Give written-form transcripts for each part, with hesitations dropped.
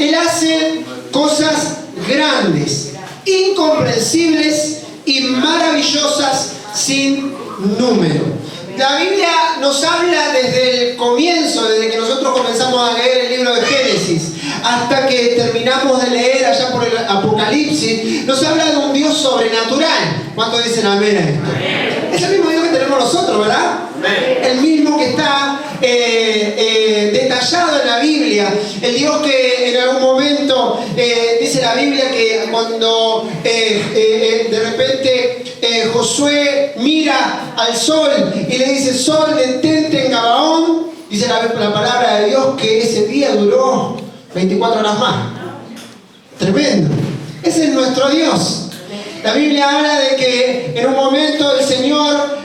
Él hace cosas grandes, incomprensibles y maravillosas sin número. La Biblia nos habla desde el comienzo, desde que nosotros comenzamos a leer el libro de Génesis, hasta que terminamos de leer allá por el Apocalipsis, nos habla de un Dios sobrenatural. ¿Cuántos dicen amén a esto? Es el mismo Dios que tenemos nosotros, ¿verdad? El mismo que está detallado en la Biblia. El Dios que en algún momento dice la Biblia que cuando de repente Josué mira al sol y le dice: sol, detente en Gabaón, dice la palabra de Dios que ese día duró 24 horas más. Tremendo. Ese es nuestro Dios. La Biblia habla de que en un momento el Señor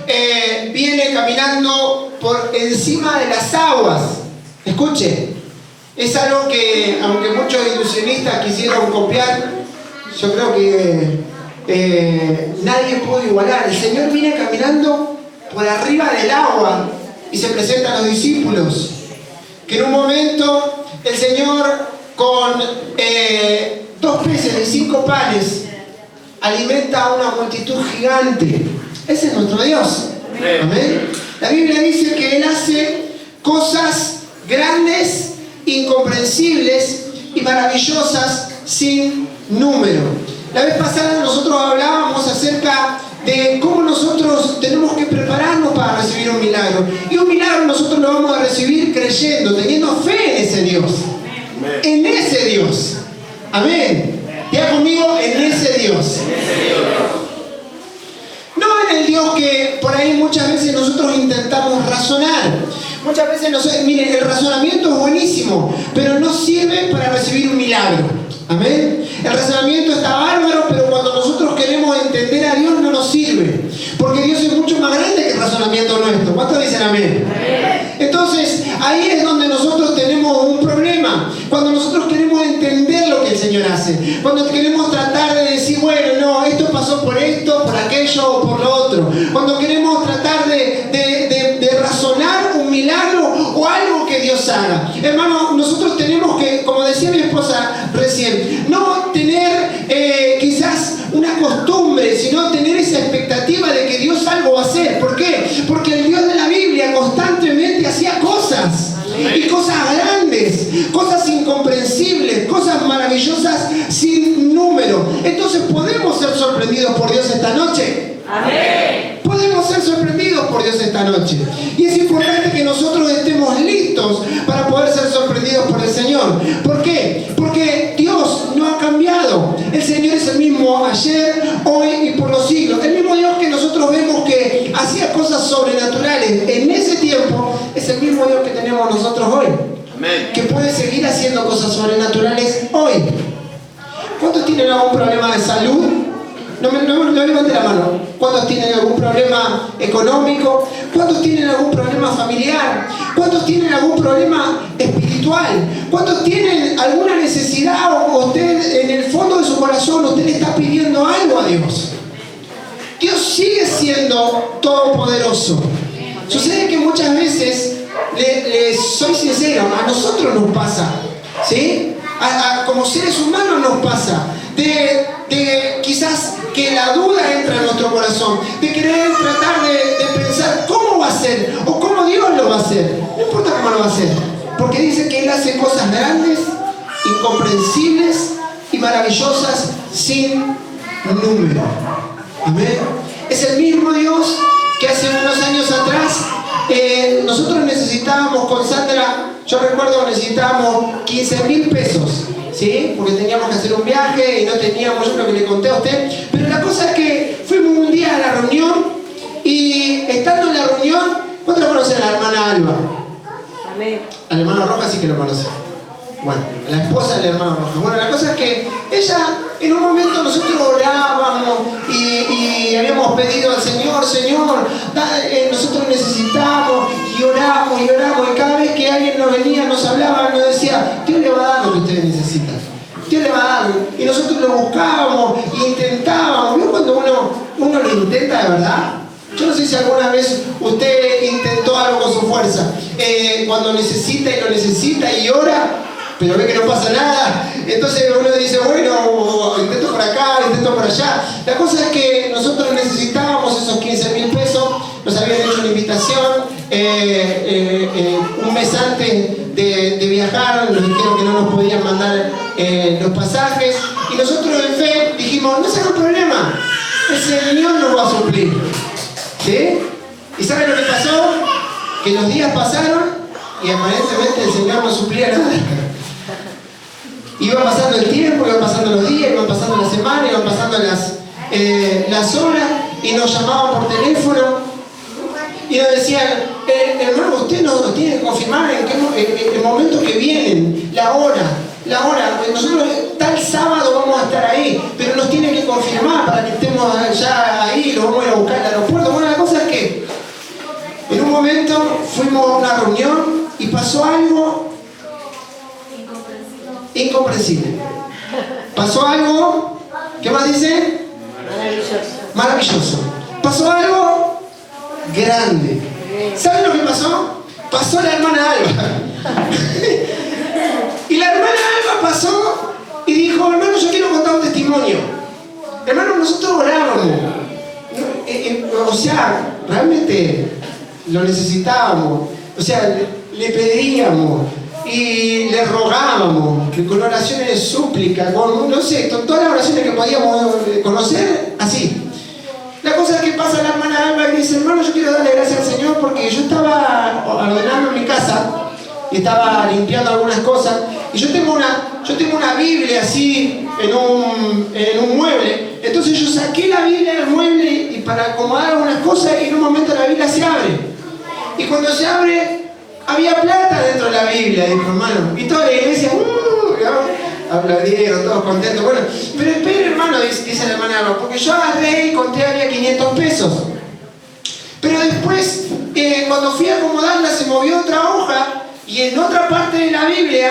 viene caminando por encima de las aguas. Escuche, es algo que, aunque muchos ilusionistas quisieron copiar, yo creo que nadie pudo igualar. El Señor viene caminando por arriba del agua y se presenta a los discípulos. Que en un momento el Señor con 2 peces y 5 panes alimenta a una multitud gigante. Ese es nuestro Dios. Amén. La Biblia dice que Él hace cosas grandes, incomprensibles y maravillosas sin número. La vez pasada nosotros hablábamos acerca de cómo nosotros tenemos que prepararnos para recibir un milagro. Y un milagro nosotros lo vamos a recibir creyendo, teniendo fe en ese Dios. En ese Dios. Amén. Diga conmigo: en ese Dios. No en el Dios que por ahí muchas veces nosotros intentamos razonar. Muchas veces, miren, el razonamiento es buenísimo, pero no sirve para recibir un milagro. Amén. El razonamiento está bárbaro, pero cuando nosotros queremos entender a Dios no nos sirve. Porque Dios es mucho más grande que el razonamiento nuestro. ¿Cuántos dicen amén? Entonces, ahí es donde nosotros tenemos un problema. Cuando nosotros queremos entender lo que el Señor hace. Cuando queremos tratar de decir: bueno, no, esto pasó por esto, por aquello o por lo otro. Cuando queremos tratar de razonar un milagro o algo que Dios haga. Hermano, nosotros tenemos que, como decía mi esposa recién, no tener quizás una costumbre, sino tener esa expectativa de que Dios algo va a hacer. ¿Por qué? Porque el Dios de la Biblia constantemente hacía cosas. Y cosas grandes, cosas incomprensibles, cosas maravillosas sin número. Entonces, ¿podemos ser sorprendidos por Dios esta noche? Amén. Podemos ser sorprendidos por Dios esta noche. Y es importante que nosotros estemos listos para poder ser sorprendidos por el Señor. ¿Por qué? Porque Dios no ha cambiado. El Señor es el mismo ayer, hoy y por los siglos. El mismo Dios que nosotros vemos que hacía cosas sobrenaturales en ese tiempo, es el mismo Dios que tenemos nosotros hoy. Amén. Que puede seguir haciendo cosas sobrenaturales hoy. ¿Cuántos tienen algún problema de salud? No levante la mano. ¿Cuántos tienen algún problema económico? ¿Cuántos tienen algún problema familiar? ¿Cuántos tienen algún problema espiritual? ¿Cuántos tienen alguna necesidad o usted en el fondo de su corazón usted le está pidiendo algo a Dios? Dios sigue siendo todopoderoso. Sucede que muchas veces, les soy sincero, a nosotros nos pasa, ¿sí? Como seres humanos nos pasa de quizás que la duda entra en nuestro corazón, de querer tratar de pensar cómo va a ser o cómo Dios lo va a hacer. No importa cómo lo va a hacer, porque dice que Él hace cosas grandes, incomprensibles y maravillosas sin número. Amén. Es el mismo Dios que hace unos años atrás nosotros necesitábamos con Sandra, yo recuerdo que necesitábamos 15.000 pesos, ¿sí? Porque teníamos que hacer un viaje y no teníamos, yo creo que le conté a usted, pero la cosa es que fuimos un día a la reunión y estando en la reunión, ¿cuántos conocen a la hermana Alba? Amén. Al hermano Rojas sí que lo conocen. Bueno, la esposa del hermano Rojas. Bueno, la cosa es que ella, en un momento nosotros orábamos y habíamos pedido al Señor, nosotros necesitamos, y oramos, y cada vez que alguien nos venía, nos hablaba, nos decía: Dios le va a dar lo que ustedes necesitan. Dios le va a dar. Y nosotros lo buscábamos, e intentábamos. ¿Vio cuando uno lo intenta de verdad? Yo no sé si alguna vez usted intentó algo con su fuerza. Cuando necesita y lo necesita y ora, pero ve que no pasa nada. Entonces uno dice, bueno, intento por acá, intento por allá. La cosa es que nosotros necesitábamos esos 15.000 pesos, nos habían hecho una invitación, un mes antes de viajar, nos dijeron que no nos podían mandar los pasajes, y nosotros en fe dijimos, no será un problema, el Señor nos va a suplir. ¿Sí? ¿Y saben lo que pasó? Que los días pasaron y aparentemente el Señor no suplía nada. Iba pasando el tiempo, iban pasando los días, iban pasando las semanas, iban pasando las horas, y nos llamaban por teléfono y nos decían, hermano, usted nos tiene que confirmar en el momento que vienen, la hora. Nosotros tal sábado vamos a estar ahí, pero nos tiene que confirmar para que estemos ya ahí, lo vamos a ir a buscar al aeropuerto. Bueno, la cosa es que en un momento fuimos a una reunión y pasó algo incomprensible. Pasó algo, ¿qué más dice? Maravilloso. Pasó algo grande. ¿Saben lo que pasó? Pasó la hermana Alba. Y la hermana Alba pasó y dijo, hermano, yo quiero contar un testimonio. Hermano, nosotros orábamos. O sea, realmente lo necesitábamos. O sea, le pedíamos y le rogábamos, que con oraciones de súplica, con, no sé, con todas las oraciones que podíamos conocer, así. La cosa es que pasa la hermana Alba y dice, hermano, yo quiero darle gracias al Señor porque yo estaba ordenando en mi casa y estaba limpiando algunas cosas, y yo tengo una Biblia así en un mueble. Entonces yo saqué la Biblia del mueble y para acomodar algunas cosas, y en un momento la Biblia se abre, y cuando se abre había plata dentro de la Biblia, dijo, hermano, y toda la iglesia aplaudieron, todos contentos. Bueno, pero espera, hermano, dice la hermana Alba, porque yo agarré y conté, había 500 pesos. Pero después, cuando fui a acomodarla, se movió otra hoja, y en otra parte de la Biblia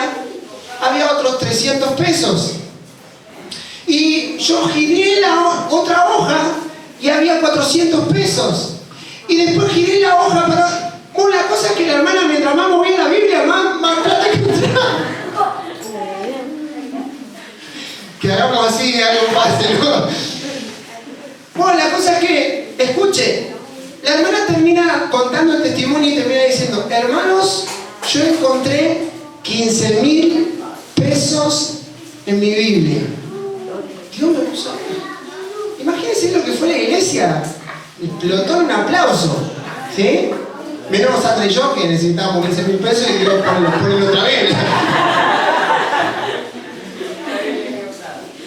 había otros 300 pesos. Y yo giré la otra hoja y había 400 pesos. Y después giré la hoja para... Una cosa es que la hermana, mientras más movía la Biblia, más plata que entraba. Que hagamos así, algo fácil, ¿no? Bueno, la cosa es que, escuche, la hermana termina contando el testimonio y termina diciendo, hermanos, yo encontré 15.000 pesos en mi Biblia. Dios me puso. Imagínense lo que fue la iglesia. Explotó un aplauso. ¿Sí? Menos Sandra y yo, que necesitábamos 15.000 pesos, y Dios ponerlo otra vez.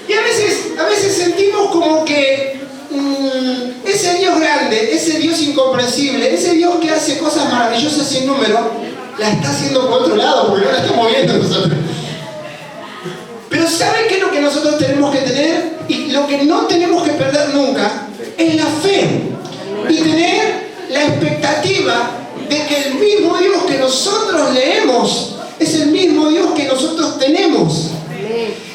Y a veces sentimos como que ese Dios grande, ese Dios incomprensible, ese Dios que hace cosas maravillosas sin número, la está haciendo por otro lado, porque no la estamos viendo nosotros. Pero ¿saben qué es lo que nosotros tenemos que tener? Y lo que no tenemos que perder nunca es la fe. Y tener la expectativa de que el mismo Dios que nosotros leemos es el mismo Dios que nosotros tenemos.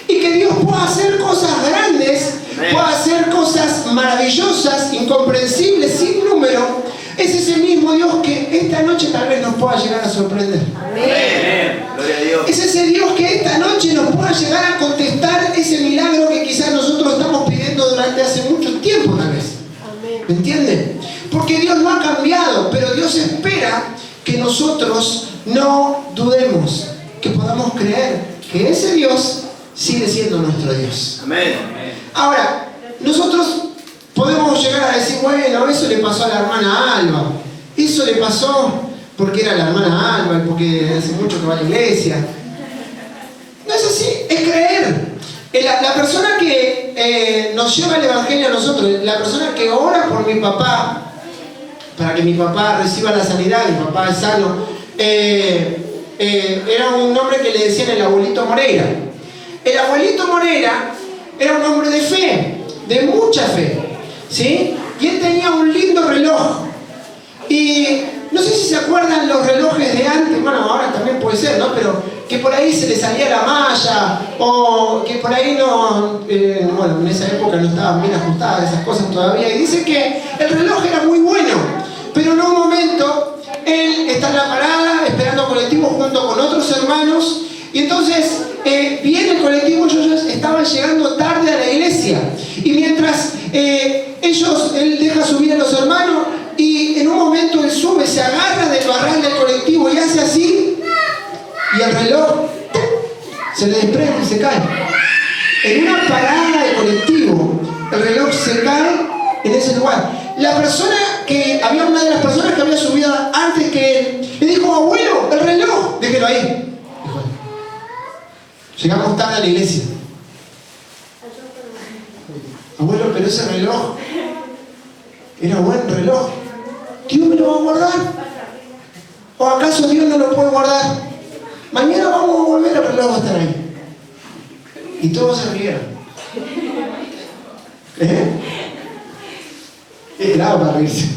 Y que Dios pueda hacer cosas grandes, pueda hacer cosas maravillosas, incomprensibles, sin número. Es ese mismo Dios que esta noche tal vez nos pueda llegar a sorprender. Amén. Gloria a Dios. Es ese Dios que esta noche nos pueda llegar a contestar ese milagro que quizás nosotros estamos pidiendo durante hace mucho tiempo tal vez. ¿Me entienden? Porque Dios no ha cambiado, pero Dios espera que nosotros no dudemos, que podamos creer que ese Dios sigue siendo nuestro Dios. Amén. Ahora, nosotros podemos llegar a decir, bueno, eso le pasó a la hermana Alba, eso le pasó porque era la hermana Alba y porque hace mucho que va a la iglesia. No es así, es creer. La persona que nos lleva el evangelio a nosotros, la persona que ora por mi papá, para que mi papá reciba la sanidad, mi papá es sano, era un nombre que le decían el abuelito Moreira. El abuelito Moreira era un hombre de fe, de mucha fe, ¿sí? Y él tenía un lindo reloj. Y no sé si se acuerdan los relojes de antes, bueno, ahora también puede ser, ¿no? Pero que por ahí se le salía la malla, o que por ahí no, bueno, en esa época no estaban bien ajustadas esas cosas todavía. Y dice que el reloj era muy bueno, pero en un momento él está en la parada esperando colectivo junto con otros hermanos, Y entonces viene el colectivo, ellos estaban llegando tarde a la iglesia. Y mientras él deja subir a los hermanos y en un momento él sube, se agarra del barral del colectivo y hace así. Y el reloj se le desprende y se cae. En una parada de colectivo, el reloj se cae en ese lugar. Había una de las personas que había subido antes que él, le dijo: abuelo, el reloj, déjelo ahí. Dijo: llegamos tarde a la iglesia. Abuelo, pero ese reloj era buen reloj. ¿Dios me lo va a guardar? ¿O acaso Dios no lo puede guardar? Mañana vamos a volver, el reloj va a estar ahí. Y todos se rieron. Es bravo para reírse.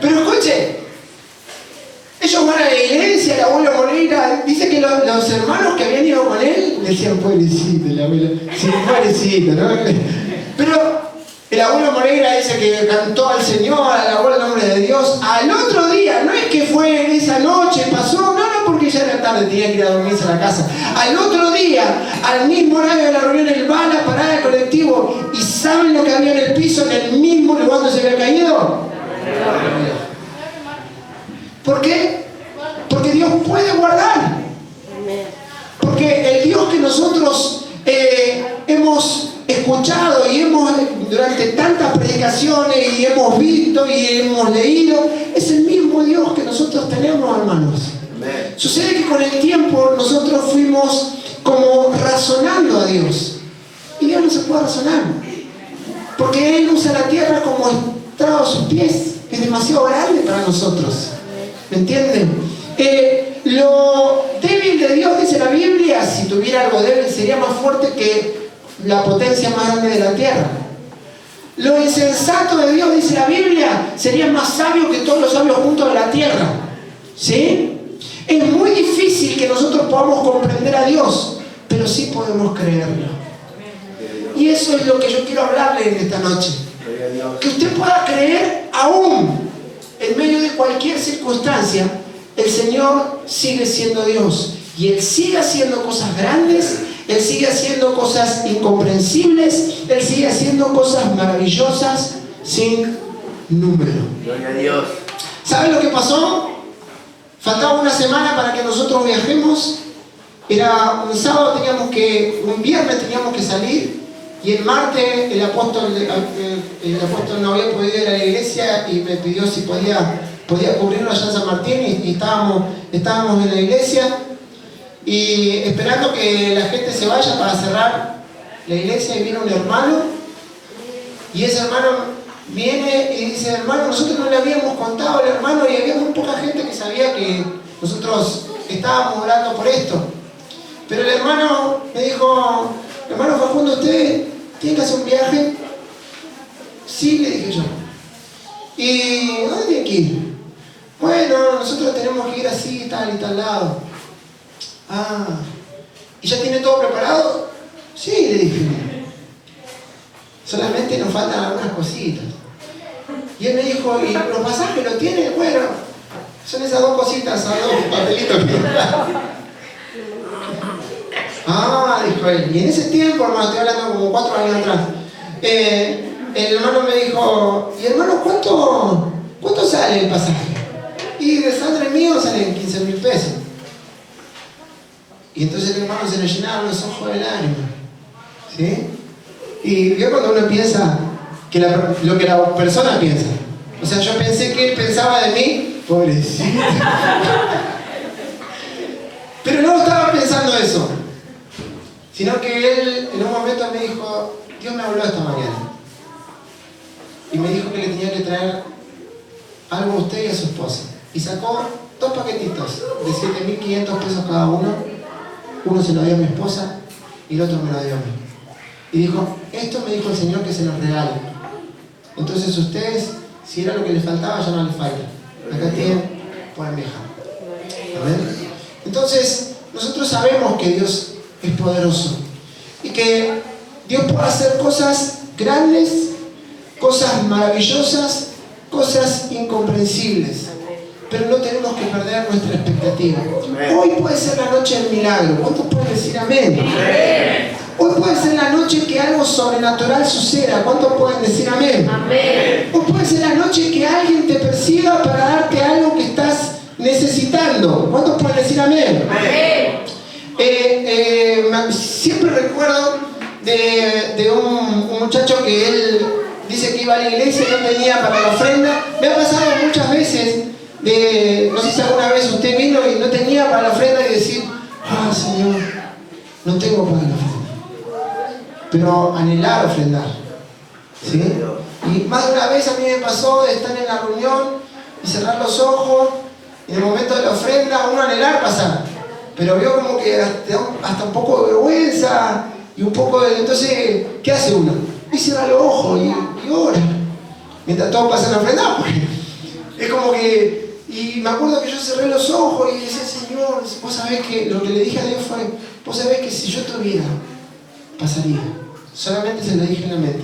Pero escuche, ellos van a la iglesia, el abuelo Moreira dice que los hermanos que habían ido con él decían: pobrecito el abuelo, sí, pobrecito, ¿no? Pero el abuelo Moreira dice que cantó al Señor, alabó el nombre de Dios. Al otro día, no es que fue esa noche, pasó, no, porque ya era tarde, tenía que ir a dormirse a la casa. Al otro día, al mismo horario de la reunión, él va a la parada del colectivo y ¿saben lo que había en el piso, en el mismo lugar donde se había caído? ¿Por qué? Porque Dios puede guardar. Porque el Dios que nosotros hemos escuchado y hemos durante tantas predicaciones y hemos visto y hemos leído, es el mismo Dios que nosotros tenemos, hermanos. Sucede que con el tiempo nosotros fuimos como razonando a Dios. Y Dios no se puede razonar. Porque Él usa la tierra como estrado a sus pies. Es demasiado grande para nosotros. ¿Me entienden? Lo débil de Dios, dice la Biblia, si tuviera algo débil, sería más fuerte que la potencia más grande de la tierra. Lo insensato de Dios, dice la Biblia, sería más sabio que todos los sabios juntos de la tierra. ¿Sí? Es muy difícil que nosotros podamos comprender a Dios, pero sí podemos creerlo. Y eso es lo que yo quiero hablarle en esta noche. Que usted pueda creer aún en medio de cualquier circunstancia, el Señor sigue siendo Dios. Y Él sigue haciendo cosas grandes, Él sigue haciendo cosas incomprensibles, Él sigue haciendo cosas maravillosas sin número. Gloria a Dios. ¿Saben lo que pasó? Faltaba una semana para que nosotros viajemos. Era un sábado, un viernes teníamos que salir. Y el martes el apóstol no había podido ir a la iglesia y me pidió si podía cubrirlo allá en San Martín. Y estábamos en la iglesia y esperando que la gente se vaya para cerrar la iglesia. Y viene un hermano. Y ese hermano viene y dice: hermano, nosotros no le habíamos contado al hermano y había muy poca gente que sabía que nosotros estábamos orando por esto. Pero el hermano me dijo: hermano Facundo, ¿usted tiene que hacer un viaje? Sí, le dije yo. ¿Y dónde tiene que ir? Bueno, nosotros tenemos que ir así, tal y tal lado. Ah, ¿y ya tiene todo preparado? Sí, le dije. Solamente nos faltan algunas cositas. Y él me dijo: ¿y los pasajes los tiene? Bueno, son esas dos cositas, esos dos papelitos que ah, dijo él. Y en ese tiempo, hermano, estoy hablando como 4 años atrás, el hermano me dijo: ¿y hermano, cuánto sale el pasaje? Y de sangre mío salen 15.000 pesos. Y entonces el hermano se le llenaron los ojos de lágrimas. ¿Sí? Y vio cuando uno piensa que lo que la persona piensa. O sea, yo pensé que él pensaba de mí, pobrecito. Pero no estaba pensando eso. Sino que él en un momento me dijo: Dios me habló esta mañana. Y me dijo que le tenía que traer algo a usted y a su esposa. Y sacó 2 paquetitos de 7.500 pesos cada uno. Uno se lo dio a mi esposa y el otro me lo dio a mí. Y dijo: esto me dijo el Señor que se los regale. Entonces ustedes, si era lo que les faltaba, ya no les falta. Acá tienen, pueden viajar. ¿Amén? Entonces, nosotros sabemos que Dios es poderoso. Y que Dios puede hacer cosas grandes, cosas maravillosas, cosas incomprensibles. pero no tenemos que perder nuestra expectativa. Amén. Hoy puede ser la noche del milagro. ¿Cuántos pueden decir amén? Amén. Hoy puede ser la noche que algo sobrenatural suceda. ¿Cuántos pueden decir amén? Amén. Hoy puede ser la noche que alguien te persiga para darte algo que estás necesitando. ¿Cuántos pueden decir amén? Amén. Siempre recuerdo de un muchacho que él dice que iba a la iglesia y no tenía para la ofrenda. Me ha pasado muchas veces, no sé si alguna vez usted vino y no tenía para la ofrenda y decir, Señor, no tengo para la ofrenda. Pero anhelar ofrendar. ¿Sí? Y más de una vez a mí me pasó de estar en la reunión y cerrar los ojos y en el momento de la ofrenda uno anhelar pasar. Pero veo como que hasta un poco de vergüenza y un poco de... Entonces, ¿qué hace uno? Y cierra los ojos y ora. Mientras todos pasan la ofrenda, porque es como que... Y me acuerdo que yo cerré los ojos y decía, Señor, vos sabés que lo que le dije a Dios fue, vos sabés que si yo tuviera, pasaría. Solamente se lo dije en la mente.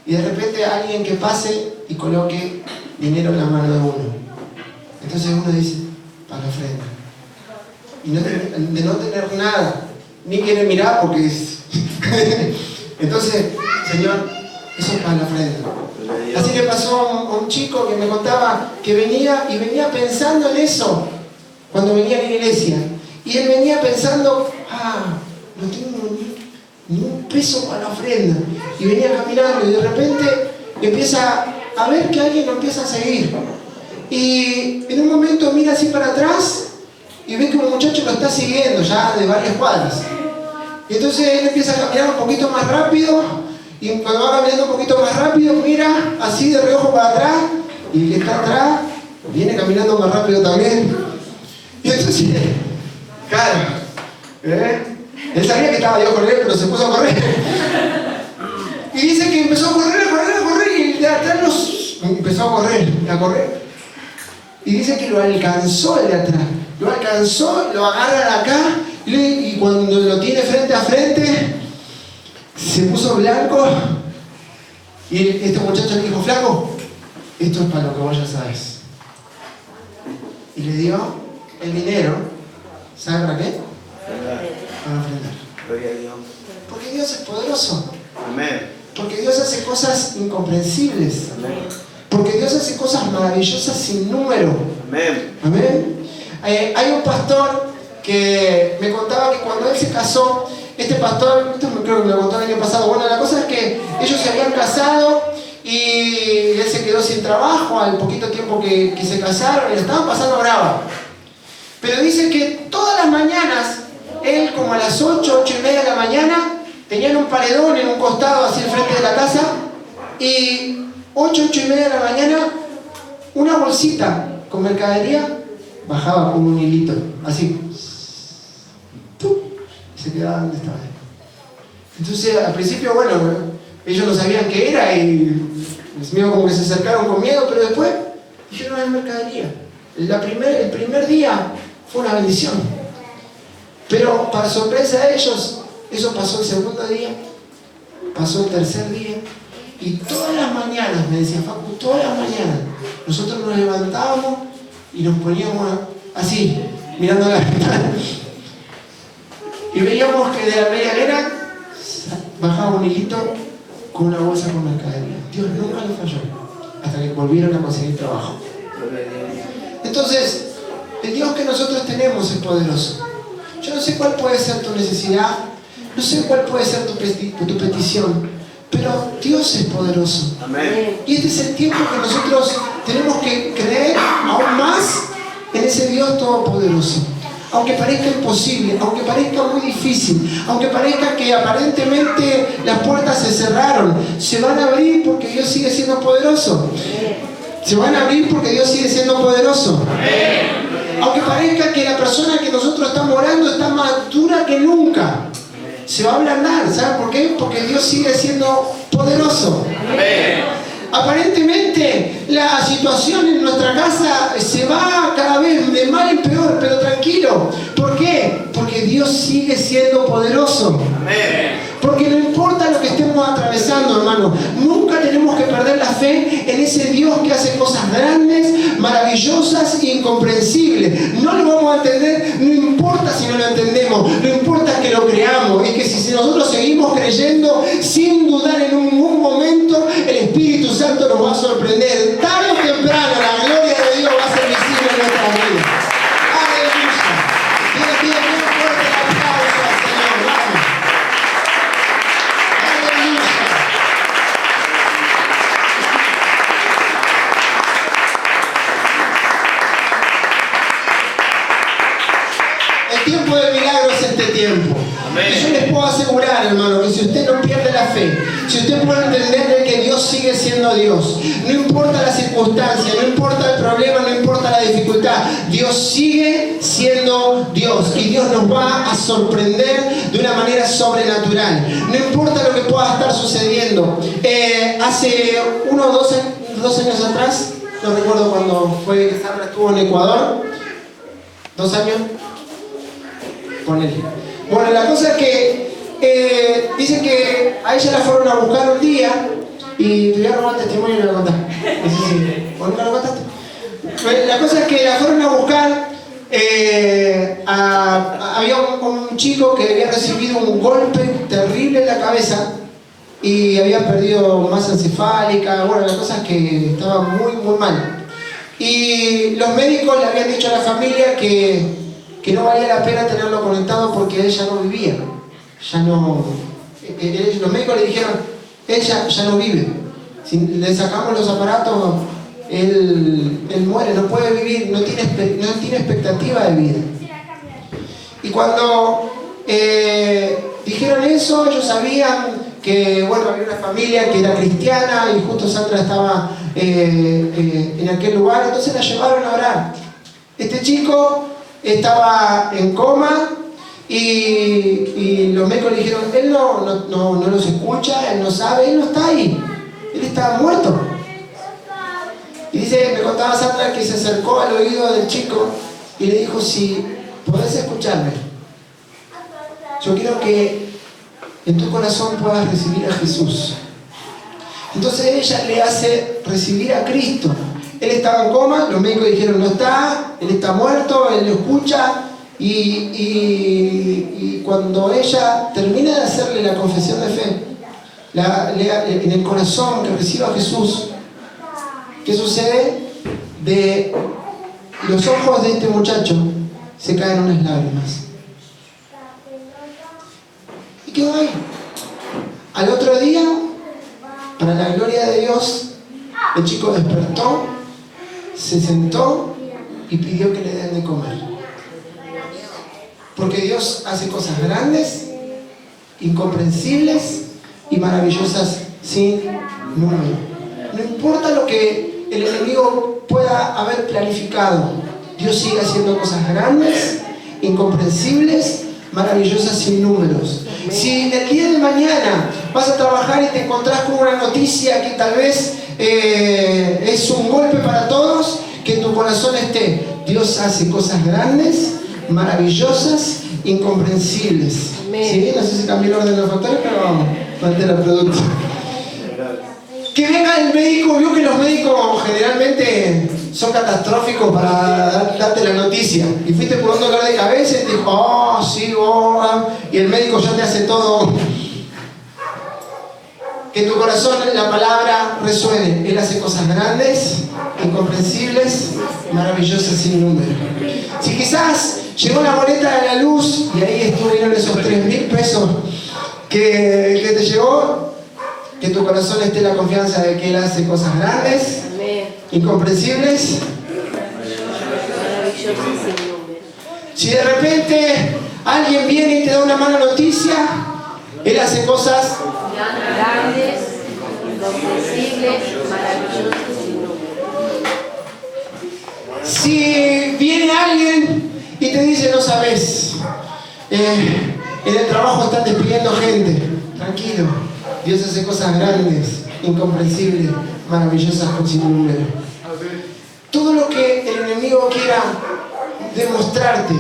Y de repente alguien que pase y coloque dinero en la mano de uno. Entonces uno dice, para la ofrenda. Y de no tener nada, ni quiere mirar porque es... Entonces, Señor, eso es para la ofrenda. Así le pasó a un chico que me contaba que venía pensando en eso cuando venía a la iglesia. Y él venía pensando, no tengo ni un peso para la ofrenda. Y venía caminando y de repente empieza a ver que alguien lo empieza a seguir. Y en un momento mira así para atrás y ve que un muchacho lo está siguiendo ya de varias cuadras. Y entonces él empieza a caminar un poquito más rápido y cuando va caminando un poquito más rápido mira así de reojo para atrás y el que está atrás viene caminando más rápido también. Y entonces, claro, él sabía que estaba yo con él, pero se puso a correr. Y dice que empezó a correr y el de atrás empezó a correr. Y dice que lo alcanzó el de atrás. Lo alcanzó, lo agarra acá y cuando lo tiene frente a frente, se puso blanco. Y este muchacho le dijo, flaco, esto es para lo que vos ya sabes. Y le dio el dinero, ¿sabe para qué? Para ofrendar. Gloria a Dios. Porque Dios es poderoso. Amén. Porque Dios hace cosas incomprensibles. Amén. Porque Dios hace cosas maravillosas sin número. Amén. Amén. Hay un pastor que me contaba que cuando él se casó, este pastor, esto creo que me lo contó el año pasado, bueno, la cosa es que ellos se habían casado y él se quedó sin trabajo al poquito tiempo que se casaron y le estaban pasando brava. Pero dice que todas las mañanas, él como a las 8:30 de la mañana, tenían un paredón en un costado así al frente de la casa y 8:30 de la mañana, una bolsita con mercadería bajaba con un hilito, así. Y se quedaba donde estaba. Entonces, al principio, bueno, ellos no sabían qué era y medio como que se acercaron con miedo, pero después dijeron, es mercadería. El primer día fue una bendición. Pero para sorpresa de ellos, eso pasó el segundo día, pasó el tercer día. Y todas las mañanas, me decía Facu, todas las mañanas, nosotros nos levantábamos y nos poníamos así, mirando la ventana. Y veíamos que de la medianera bajaba un hilito con una bolsa con mercadería. Dios nunca lo falló, hasta que volvieron a conseguir trabajo. Entonces, el Dios que nosotros tenemos es poderoso. Yo no sé cuál puede ser tu necesidad, no sé cuál puede ser tu petición, pero Dios es poderoso. Amén. Y este es el tiempo que nosotros tenemos que creer aún más en ese Dios todopoderoso. Aunque parezca imposible, aunque parezca muy difícil, aunque parezca que aparentemente las puertas se cerraron, se van a abrir porque Dios sigue siendo poderoso. Se van a abrir porque Dios sigue siendo poderoso. Aunque parezca que la persona que nosotros estamos orando está más dura que nunca, se va a ablandar. ¿Saben por qué? Porque Dios sigue siendo poderoso. Amén. Aparentemente la situación en nuestra casa se va cada vez de mal en peor, pero tranquilo. ¿Por qué? Porque Dios sigue siendo poderoso. Amén. Porque no importa lo que estemos atravesando, hermano, nunca tenemos que perder la fe en ese Dios que hace cosas grandes, maravillosas e incomprensibles. No lo vamos a entender, no importa si no lo entendemos, no importa que lo creamos, y que si nosotros seguimos creyendo, sin dudar en un momento, el Espíritu Santo nos va a sorprender. Tarde o temprano la gloria de Dios va a ser visible en nuestra vida. Aleluya. Bien fuerte el aplauso al Señor. Vamos. Aleluya. El tiempo del milagro es este tiempo. Amén. Y yo les puedo asegurar, hermano, que si usted no pierde la fe, si usted puede entender de que Dios sigue siendo Dios, no importa la circunstancia, no importa el problema, no importa la dificultad, Dios sigue siendo Dios, y Dios nos va a sorprender de una manera sobrenatural. No importa lo que pueda estar sucediendo. Hace 1 o 2 años atrás, no recuerdo cuando fue que Sandra estuvo en Ecuador, 2 años, ponele. Bueno, la cosa es que dicen que a ella la fueron a buscar un día, y te voy a robar testimonio y me lo contás. Sí. ¿O no me lo contaste? La cosa es que la fueron a buscar, había un chico que había recibido un golpe terrible en la cabeza y había perdido masa encefálica. Bueno, la cosa es que estaba muy mal. Y los médicos le habían dicho a la familia que no valía la pena tenerlo conectado porque él ya no vivía. Los médicos le dijeron, él ya no vive. Si le sacamos los aparatos, él muere, no puede vivir, no tiene expectativa de vida. Y cuando dijeron eso, ellos sabían que, bueno, había una familia que era cristiana y justo Sandra estaba en aquel lugar, entonces la llevaron a orar. Este chico estaba en coma y los médicos le dijeron, él no los escucha, él no sabe, él no está ahí, él está muerto. Y dice, me contaba Sandra que se acercó al oído del chico y le dijo, si podés escucharme, yo quiero que en tu corazón puedas recibir a Jesús. Entonces ella le hace recibir a Cristo. Él estaba en coma, los médicos dijeron no está, él está muerto, él lo escucha, y cuando ella termina de hacerle la confesión de fe, en el corazón que reciba a Jesús, ¿qué sucede? De los ojos de este muchacho se caen unas lágrimas. Y quedó ahí. Al otro día, para la gloria de Dios, el chico despertó, se sentó y pidió que le den de comer. Porque Dios hace cosas grandes, incomprensibles y maravillosas sin número. No importa lo que el enemigo pueda haber planificado, Dios sigue haciendo cosas grandes, incomprensibles, maravillosas sin números. Si el día de mañana vas a trabajar y te encontrás con una noticia que tal vez es un golpe para todos, que en tu corazón esté, Dios hace cosas grandes, maravillosas, incomprensibles. ¿Sí? No sé si cambié el orden de los factores, pero vamos, mantener el producto. Que venga el médico, vio que los médicos generalmente son catastróficos para darte la noticia. Y fuiste por un dolor de cabeza y te dijo, oh, sí, oh, y el médico ya te hace todo. Que en tu corazón la palabra resuene. Él hace cosas grandes, incomprensibles, maravillosas sin número. Si quizás llegó la boleta de la luz y ahí estuvieron esos 3.000 pesos que te llegó, que en tu corazón esté la confianza de que Él hace cosas grandes, incomprensibles, maravillosas sin número. Si de repente alguien viene y te da una mala noticia, Él hace cosas grandes, incomprensibles, maravillosas sin número. Si viene alguien y te dice, no sabes, en el trabajo están despidiendo gente, tranquilo, Dios hace cosas grandes, incomprensibles, maravillosas sin número. Todo lo que el enemigo quiera demostrarte,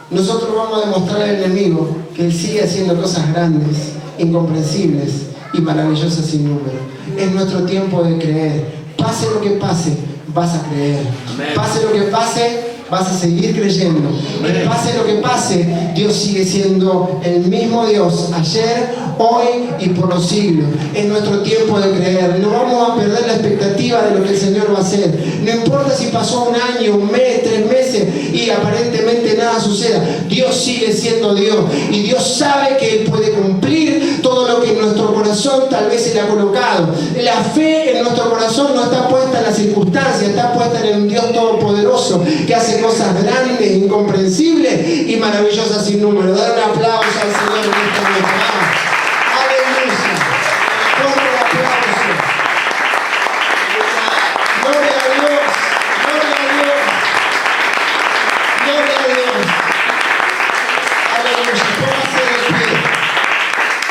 nosotros vamos a demostrar al enemigo que Él sigue haciendo cosas grandes, incomprensibles y maravillosa sin número. Es nuestro tiempo de creer. Pase lo que pase, vas a creer. Amén. Pase lo que pase, vas a seguir creyendo. Amén. Y pase lo que pase, Dios sigue siendo el mismo Dios ayer, hoy y por los siglos. Es nuestro tiempo de creer. No vamos a perder la expectativa de lo que el Señor va a hacer. No importa si pasó un año, un mes, 3 meses y aparentemente nada suceda. Dios sigue siendo Dios y Dios sabe que Él puede cumplir todo lo que en nuestro corazón tal vez Él ha colocado. La fe en nuestro corazón no está puesta en las circunstancias, está puesta en un Dios todopoderoso que hace cosas grandes, incomprensibles y maravillosas sin número. Dar un aplauso al Señor en esta noche.